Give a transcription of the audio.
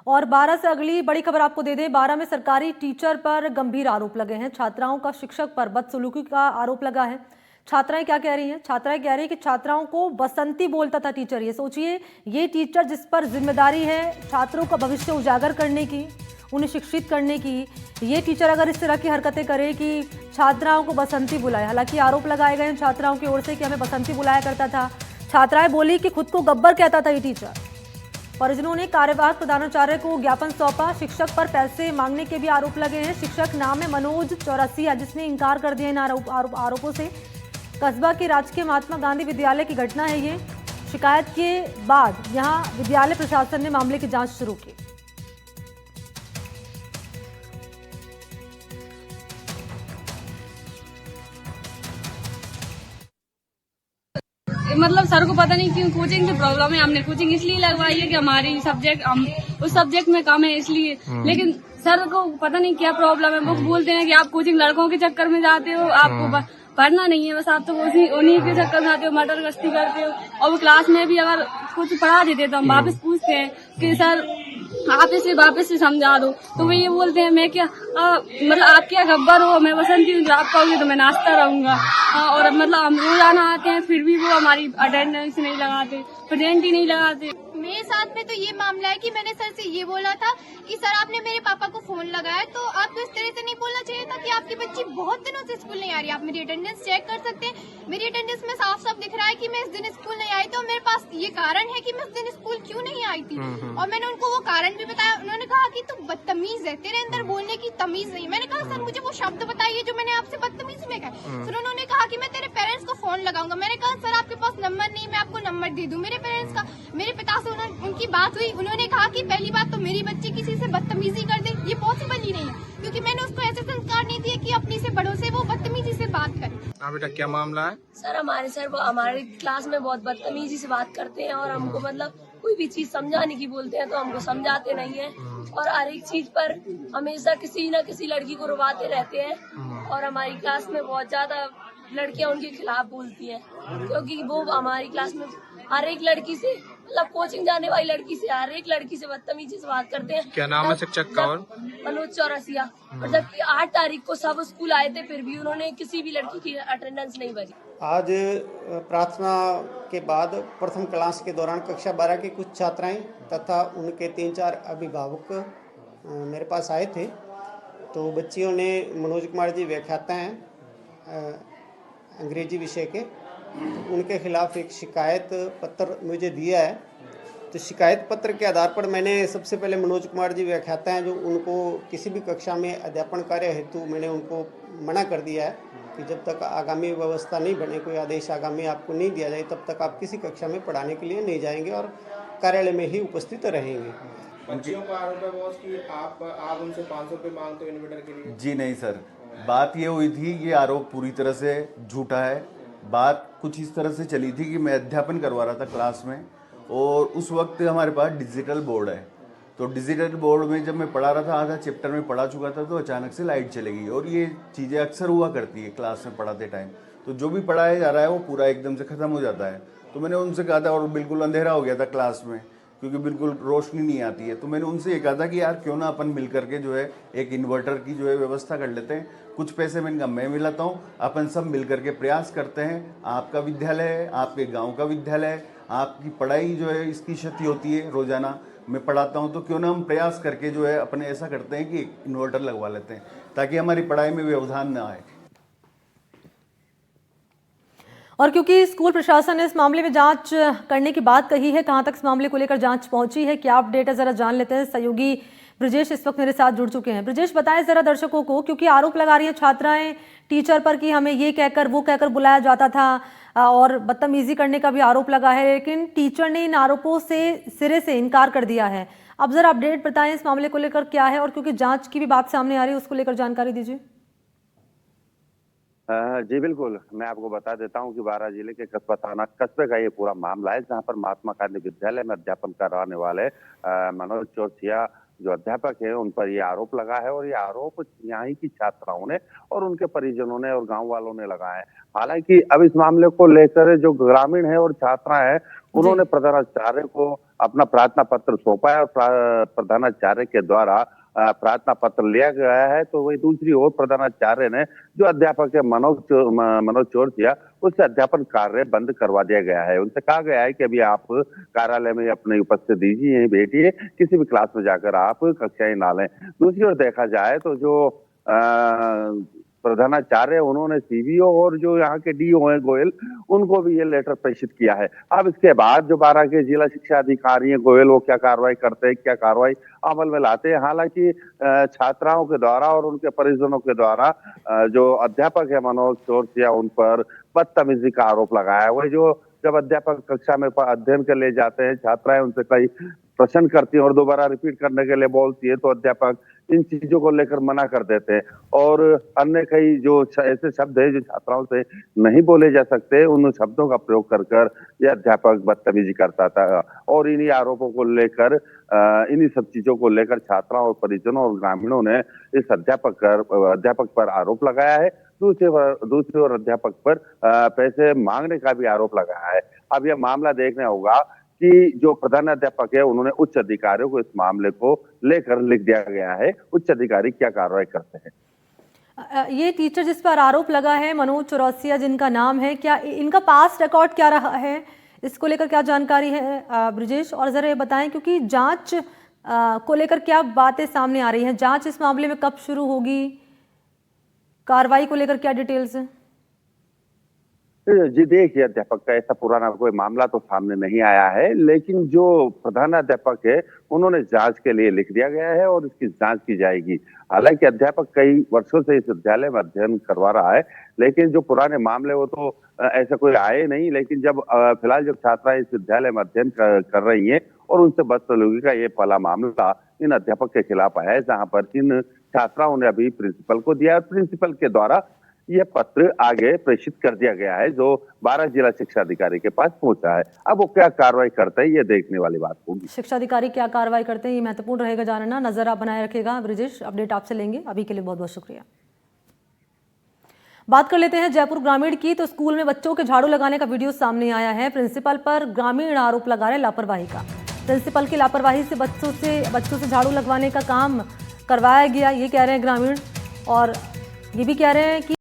और 12 से अगली बड़ी खबर आपको दे दें, 12 में सरकारी टीचर पर गंभीर आरोप लगे हैं। छात्राओं का शिक्षक पर बदसलूकी का आरोप लगा है। छात्राएं क्या कह रही हैं? छात्राएं कह रही हैं कि छात्राओं को बसंती बोलता था टीचर। ये सोचिए, ये टीचर जिस पर जिम्मेदारी है छात्रों का भविष्य उजागर करने की, उन्हें शिक्षित करने की, ये टीचर अगर इस तरह की हरकतें करे कि छात्राओं को बसंती बुलाए। हालांकि आरोप लगाए गए हैं छात्राओं की ओर से कि हमें बसंती बुलाया करता था। छात्राएं बोली कि खुद को गब्बर कहता था ये टीचर। परिजनों ने कार्यवाहक प्रधानाचार्य को ज्ञापन सौंपा। शिक्षक पर पैसे मांगने के भी आरोप लगे हैं। शिक्षक नाम है मनोज चौरसिया, जिसने इंकार कर दिया इन आरोपों से। कस्बा के राजकीय महात्मा गांधी विद्यालय की घटना है ये। शिकायत के बाद यहां विद्यालय प्रशासन ने मामले की जांच शुरू की। मतलब सर को पता नहीं क्यों कोचिंग से प्रॉब्लम है। हमने कोचिंग इसलिए लगवाई है कि हमारी सब्जेक्ट हम उस सब्जेक्ट में कम है इसलिए। लेकिन सर को पता नहीं क्या प्रॉब्लम है। वो बोलते हैं कि आप कोचिंग लड़कों के चक्कर में जाते हो, आपको पढ़ना नहीं है, बस आप तो उन्हीं के चक्कर में आते हो, मटर गश्ती करते हो। और वो क्लास में भी अगर कुछ पढ़ा देते तो हम वापस पूछते हैं कि सर आप इसे वापस से समझा दो, तो वो ये बोलते हैं मैं क्या मतलब आप क्या गब्बर हो, मैं बसंती हूँ, आप कहोगे तो मैं नाचता रहूंगा। और मतलब हम रोजाना आते हैं फिर भी वो हमारी अटेंडेंस नहीं लगाते, प्रेजेंट ही नहीं लगाते। मेरे साथ में तो ये मामला है कि मैंने सर से ये बोला था कि सर आपने मेरे पापा को फोन लगाया तो आपको इस तरह से नहीं बोलना चाहिए था कि आपकी बच्ची बहुत दिनों से स्कूल नहीं आ रही। आप मेरी अटेंडेंस चेक कर सकते हैं, मेरी अटेंडेंस में साफ साफ दिख रहा है कि मैं इस दिन स्कूल नहीं आई। तो मेरे पास ये कारण है कि मैं इस दिन स्कूल क्यों नहीं आई थी। और मैंने उनको वो कारण भी बताया। उन्होंने कहा कि तू बदतमीज है, तेरे अंदर बोलने की तमीज नहीं। मैंने कहा सर मुझे वो शब्द बताइए जो मैंने आपसे बदतमीज में कहा। फिर उन्होंने कहा कि मैं तेरे पेरेंट्स को फोन लगाऊंगा। मैंने कहा सर आपके पास नंबर नहीं, मैं आपको नंबर दे दूं मेरे पेरेंट्स का। मेरे पिता से उनकी बात हुई। उन्होंने कहा कि पहली बात तो मेरी बच्ची किसी से बदतमीजी कर दे, ये पॉसिबल ही नहीं है, क्योंकि मैंने उसको ऐसे संस्कार नहीं दिए कि अपनी से बड़ों से वो बदतमीजी से बात करे। हाँ बेटा, क्या मामला है? सर हमारे क्लास में बहुत बदतमीजी से बात करते हैं और हमको मतलब कोई भी चीज समझाने की बोलते हैं तो हमको समझाते नहीं है। और हर एक चीज पर हमेशा किसी न किसी लड़की को रुवाते रहते हैं। और हमारी क्लास में बहुत ज्यादा लड़कियां उनके खिलाफ बोलती हैं, क्योंकि वो हमारी क्लास में हर एक लड़की से मतलब कोचिंग जाने वाली लड़की से हर एक लड़की से बदतमीजी से बात करते हैं। क्या नाम है शिक्षक का? और मनोज चौरसिया। और जबकि 8 तारीख को सब स्कूल आए थे फिर भी उन्होंने किसी भी लड़की की अटेंडेंस नहीं भरी। आज प्रार्थना के बाद प्रथम क्लास के दौरान कक्षा 12 की कुछ छात्राएं तथा उनके 3-4 अभिभावक मेरे पास आए थे। तो बच्चियों ने मनोज कुमार जी व्याख्याता हैं अंग्रेजी विषय के, उनके खिलाफ एक शिकायत पत्र मुझे दिया है। तो शिकायत पत्र के आधार पर मैंने सबसे पहले मनोज कुमार जी व्याख्याता हैं जो उनको किसी भी कक्षा में अध्यापन कार्य हेतु मैंने उनको मना कर दिया है कि जब तक आगामी व्यवस्था नहीं बने, कोई आदेश आगामी आपको नहीं दिया जाए, तब तक आप किसी कक्षा में पढ़ाने के लिए नहीं जाएंगे और कार्यालय में ही उपस्थित रहेंगे। बच्चियों का आरोप है बॉस कि आप उनसे 500 रुपये मांगते हो इन्वर्टर के लिए। जी नहीं सर, बात ये हुई थी, ये आरोप पूरी तरह से झूठा है। बात कुछ इस तरह से चली थी कि मैं अध्यापन करवा रहा था क्लास में और उस वक्त हमारे पास डिजिटल बोर्ड है। तो डिजिटल बोर्ड में जब मैं पढ़ा रहा था, आधा चैप्टर में पढ़ा चुका था, तो अचानक से लाइट चली गई। और ये चीज़ें अक्सर हुआ करती है क्लास में पढ़ाते टाइम। तो जो भी पढ़ाया जा रहा है वो पूरा एकदम से ख़त्म हो जाता है। तो मैंने उनसे कहा था, और बिल्कुल अंधेरा हो गया था क्लास में क्योंकि बिल्कुल रोशनी नहीं आती है। तो मैंने उनसे ये कहा था कि यार क्यों ना अपन मिल करके जो है एक इन्वर्टर की जो है व्यवस्था कर लेते हैं। कुछ पैसे मैं मिलाता हूँ, अपन सब मिल करके प्रयास करते हैं। आपका विद्यालय है, आपके गांव का विद्यालय है, आपकी पढ़ाई जो है इसकी क्षति होती है, रोजाना मैं पढ़ाता हूँ। तो क्यों ना हम प्रयास करके जो है अपने ऐसा करते हैं कि इन्वर्टर लगवा लेते हैं ताकि हमारी पढ़ाई में व्यवधान ना आए। और क्योंकि स्कूल प्रशासन ने इस मामले में जांच करने की बात कही है, कहां तक इस मामले को लेकर जांच पहुंची है, क्या अपडेट है, जरा जान लेते हैं। सहयोगी ब्रजेश इस वक्त मेरे साथ जुड़ चुके हैं। ब्रजेश, बताएं जरा दर्शकों को, क्योंकि आरोप लगा रही हैं छात्राएं टीचर पर कि हमें ये कहकर वो कहकर बुलाया जाता था और बदतमीजी करने का भी आरोप लगा है, लेकिन टीचर ने इन आरोपों से सिरे से इनकार कर दिया है। अब जरा अपडेट बताएं इस मामले को लेकर क्या है, और क्योंकि जांच की भी बात सामने आ रही है उसको लेकर जानकारी दीजिए। जी बिल्कुल, मैं आपको बता देता हूं कि बारां जिले के कस्बा थाना कस्बे का ये पूरा मामला है, जहां पर महात्मा गांधी विद्यालय में अध्यापन करवाने वाले मनोज चौरसिया जो अध्यापक है उन पर ये आरोप लगा है और ये आरोप यहाँ ही की छात्राओं ने और उनके परिजनों ने और गांव वालों ने लगाया है। हालांकि अब इस मामले को लेकर जो ग्रामीण है और छात्रा है उन्होंने प्रधानाचार्य को अपना प्रार्थना पत्र सौंपा है और प्रधानाचार्य के द्वारा प्रार्थना पत्र लिया गया है। तो वही दूसरी ओर प्रधानाचार्य ने जो अध्यापक है मनोज चौरसिया उससे अध्यापन कार्य बंद करवा दिया गया है। उनसे कहा गया है कि अभी आप कार्यालय में अपनी उपस्थित दीजिए, यहीं बैठिए, किसी भी क्लास में जाकर आप कक्षाएं ना लें। दूसरी ओर देखा जाए तो जो प्रधानाचार्य उन्होंने सीबीओ और जो यहाँ के डीओ हैं गोयल उनको भी ये लेटर प्रेषित किया है। अब इसके बाद जो 12 के जिला शिक्षा अधिकारी हैं गोयल वो क्या कार्रवाई करते हैं, क्या कार्रवाई अमल में लाते हैं। हालांकि छात्राओं के द्वारा और उनके परिजनों के द्वारा जो अध्यापक है मनोज चौरसिया उन पर बदतमीजी का आरोप लगाया है। वही जो जब अध्यापक कक्षा में अध्ययन के लिए जाते हैं छात्राएं उनसे कई प्रश्न करती है और दोबारा रिपीट करने के लिए बोलती है तो अध्यापक इन चीजों को लेकर मना कर देते हैं और अन्य कई जो ऐसे शब्द है जो छात्राओं से नहीं बोले जा सकते उन शब्दों का प्रयोग कर यह अध्यापक बदतमीजी करता था। और इन्हीं आरोपों को लेकर इन्हीं सब चीजों को लेकर छात्राओं और परिजनों और ग्रामीणों ने इस अध्यापक पर आरोप लगाया है। दूसरी ओर अध्यापक पर पैसे मांगने का भी आरोप लगाया है। अब यह मामला देखना होगा कि जो प्रधानाध्यापक है उन्होंने उच्च अधिकारियों को इस मामले को लेकर लिख दिया गया है, उच्च अधिकारी क्या कार्रवाई करते हैं। ये टीचर जिस पर आरोप लगा है मनोज चौरसिया जिनका नाम है, क्या इनका पास्ट रिकॉर्ड क्या रहा है, इसको लेकर क्या जानकारी है ब्रिजेश? और जरा ये बताएं क्योंकि जांच को लेकर क्या बातें सामने आ रही हैं, जांच इस मामले में कब शुरू होगी, कार्रवाई को लेकर क्या डिटेल्स है? जी देखिए, अध्यापक का ऐसा पुराना कोई मामला तो सामने नहीं आया है, लेकिन जो प्रधानाध्यापक है उन्होंने जांच के लिए लिख दिया गया है और इसकी जांच की जाएगी। हालांकि अध्यापक कई वर्षों से इस विद्यालय में अध्ययन करवा रहा है, लेकिन जो पुराने मामले वो तो ऐसा कोई आए नहीं। लेकिन जब फिलहाल जब छात्रा इस विद्यालय में अध्ययन कर रही है और उनसे बदसलूकी का ये पहला मामला इन अध्यापक के खिलाफ आया है, जहाँ पर इन छात्राओं ने अभी प्रिंसिपल को दिया और प्रिंसिपल के द्वारा यह पत्र आगे प्रेषित कर दिया गया है जो 12 जिला शिक्षा अधिकारी के पास पहुंचा है। अब वो क्या कार्रवाई करते हैं ये देखने वाली बात होगी। शिक्षा अधिकारी क्या कार्रवाई करते हैं ये महत्वपूर्ण रहेगा जानना। नजर आप बनाए रखेगा ब्रिजेश, अपडेट आपसे लेंगे। अभी के लिए बहुत बहुत शुक्रिया। बात कर लेते हैं जयपुर ग्रामीण की। तो स्कूल में बच्चों के झाड़ू लगाने का वीडियो सामने आया है। प्रिंसिपल पर ग्रामीण आरोप लगा रहे लापरवाही का। प्रिंसिपल की लापरवाही से बच्चों से झाड़ू लगवाने का काम करवाया गया, ये कह रहे हैं ग्रामीण। और ये भी कह रहे हैं कि